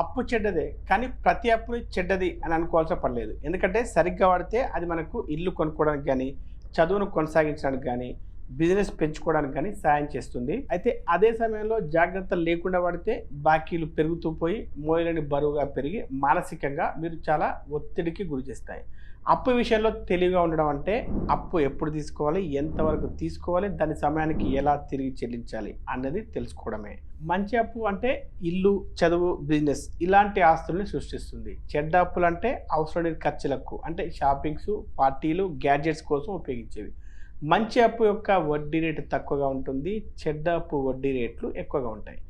అప్పు చెడ్డదే, కానీ ప్రతి అప్పుని చెడ్డది అని అనుకోవాల్సిన పర్లేదు. ఎందుకంటే సరిగ్గా వాడితే అది మనకు ఇల్లు కొనుక్కోవడానికి కానీ, చదువును కొనసాగించడానికి కానీ, బిజినెస్ పెంచుకోవడానికి కానీ సాయం చేస్తుంది. అయితే అదే సమయంలో జాగ్రత్తలు లేకుండా వాడితే బాకీలు పెరుగుతూ పోయి మోయలేని బరువుగా పెరిగి మానసికంగా మీరు చాలా ఒత్తిడికి గురి చేస్తాయి. అప్పు విషయంలో తెలివిగా ఉండడం అంటే అప్పు ఎప్పుడు తీసుకోవాలి, ఎంతవరకు తీసుకోవాలి, దాని సమయానికి ఎలా తిరిగి చెల్లించాలి అన్నది తెలుసుకోవడమే. మంచి అప్పు అంటే ఇల్లు, చదువు, బిజినెస్ ఇలాంటి ఆస్తుల్ని సృష్టిస్తుంది. చెడ్డ అప్పులు అంటే అవసరం లేని ఖర్చులకు అంటే షాపింగ్స్, పార్టీలు, గ్యాడ్జెట్స్ కోసం ఉపయోగించేవి. మంచి అప్పు యొక్క వడ్డీ రేటు తక్కువగా ఉంటుంది. చెడ్డ అప్పు వడ్డీ రేట్లు ఎక్కువగా ఉంటాయి.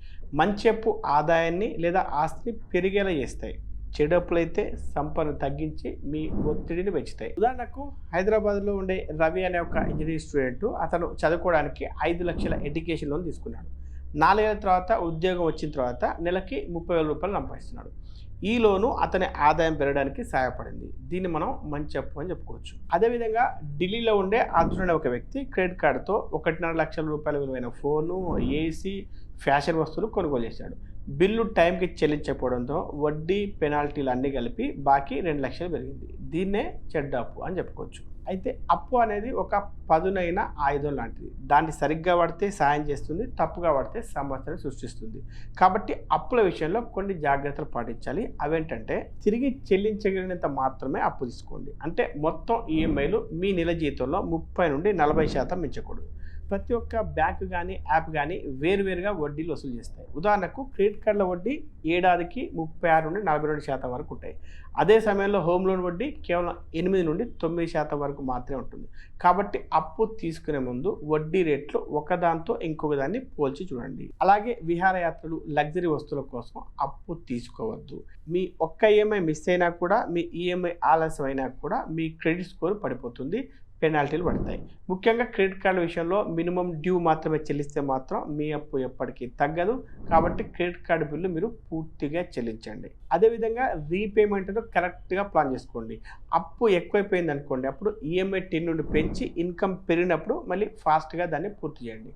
మంచి అప్పు ఆదాయాన్ని లేదా ఆస్తిని పెరిగేలా చేస్తాయి. చెడు అప్పులైతే సంపదను తగ్గించి మీ ఒత్తిడిని పెంచుతాయి. ఉదాహరణకు హైదరాబాద్లో ఉండే రవి అనే ఒక ఇంజనీరింగ్ స్టూడెంట్ అతను చదువుకోవడానికి 5 లక్షల ఎడ్యుకేషన్ లోన్ తీసుకున్నాడు. 4 ఏళ్ల తర్వాత ఉద్యోగం వచ్చిన తర్వాత నెలకి 30,000 రూపాయలు సంపాదిస్తున్నాడు. ఈ లోను అతని ఆదాయం పెరగడానికి సహాయపడింది. దీన్ని మనం మంచి అప్పు అని చెప్పుకోవచ్చు. అదేవిధంగా ఢిల్లీలో ఉండే అర్జున్ అనే ఒక వ్యక్తి క్రెడిట్ కార్డుతో 1.5 లక్షల రూపాయల విలువైన ఫోను, ఏసీ, ఫ్యాషన్ వస్తువులు కొనుగోలు చేశాడు. బిల్లు టైంకి చెల్లించకపోవడంతో వడ్డీ, పెనాల్టీలు అన్నీ కలిపి బాకీ 2 లక్షలు పెరిగింది. దీన్నే చెడ్డ అప్పు అని చెప్పుకోవచ్చు. అయితే అప్పు అనేది ఒక పదునైన ఆయుధం లాంటిది. దాన్ని సరిగ్గా వాడితే సాయం చేస్తుంది, తప్పుగా వాడితే సమస్యను సృష్టిస్తుంది. కాబట్టి అప్పుల విషయంలో కొన్ని జాగ్రత్తలు పాటించాలి. అవేంటంటే తిరిగి చెల్లించగలిగినంత మాత్రమే అప్పు తీసుకోండి. అంటే మొత్తం ఈఎంఐలు మీ నెల జీతంలో 30 నుండి 40% మించకూడదు. ప్రతి ఒక్క బ్యాంకు కానీ, యాప్ కానీ వేరువేరుగా వడ్డీలు వసూలు చేస్తాయి. ఉదాహరణకు క్రెడిట్ కార్డుల వడ్డీ ఏడాదికి 36 నుండి 42% వరకు ఉంటాయి. అదే సమయంలో హోమ్ లోన్ వడ్డీ కేవలం 8 నుండి 9% వరకు మాత్రమే ఉంటుంది. కాబట్టి అప్పు తీసుకునే ముందు వడ్డీ రేట్లు ఒకదాంతో ఇంకొక దాన్ని పోల్చి చూడండి. అలాగే విహారయాత్రలు, లగ్జరీ వస్తువుల కోసం అప్పు తీసుకోవద్దు. మీ ఒక్క ఈఎంఐ మిస్ అయినా కూడా, మీ ఈఎంఐ ఆలస్యం అయినా కూడా మీ క్రెడిట్ స్కోర్ పడిపోతుంది, పెనాల్టీలు పడతాయి. ముఖ్యంగా క్రెడిట్ కార్డుల విషయంలో మినిమం డ్యూ మాత్రమే చెల్లిస్తే మాత్రం మీ అప్పు ఎప్పటికీ తగ్గదు. కాబట్టి క్రెడిట్ కార్డు బిల్లు మీరు పూర్తిగా చెల్లించండి. అదేవిధంగా రీపేమెంట్ను కరెక్ట్గా ప్లాన్ చేసుకోండి. అప్పు ఎక్కువైపోయింది అనుకోండి, అప్పుడు ఈఎంఐ 10 నుండి పెంచి ఇన్కమ్ పెరిగినప్పుడు మళ్ళీ ఫాస్ట్గా దాన్ని పూర్తి చేయండి.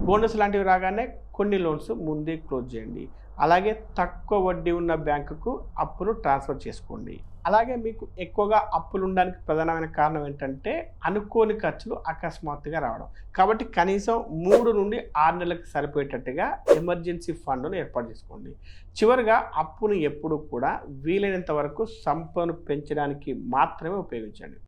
బోనస్ లాంటివి రాగానే కొన్ని లోన్స్ ముందే క్లోజ్ చేయండి. అలాగే తక్కువ వడ్డీ ఉన్న బ్యాంకుకు అప్పును ట్రాన్స్ఫర్ చేసుకోండి. అలాగే మీకు ఎక్కువగా అప్పులు ఉండడానికి ప్రధానమైన కారణం ఏంటంటే అనుకోని ఖర్చులు అకస్మాత్తుగా రావడం. కాబట్టి కనీసం 3 నుండి 6 నెలలకు సరిపోయేటట్టుగా ఎమర్జెన్సీ ఫండ్ను ఏర్పాటు చేసుకోండి. చివరిగా అప్పును ఎప్పుడు కూడా వీలైనంత వరకు సంపదను పెంచడానికి మాత్రమే ఉపయోగించండి.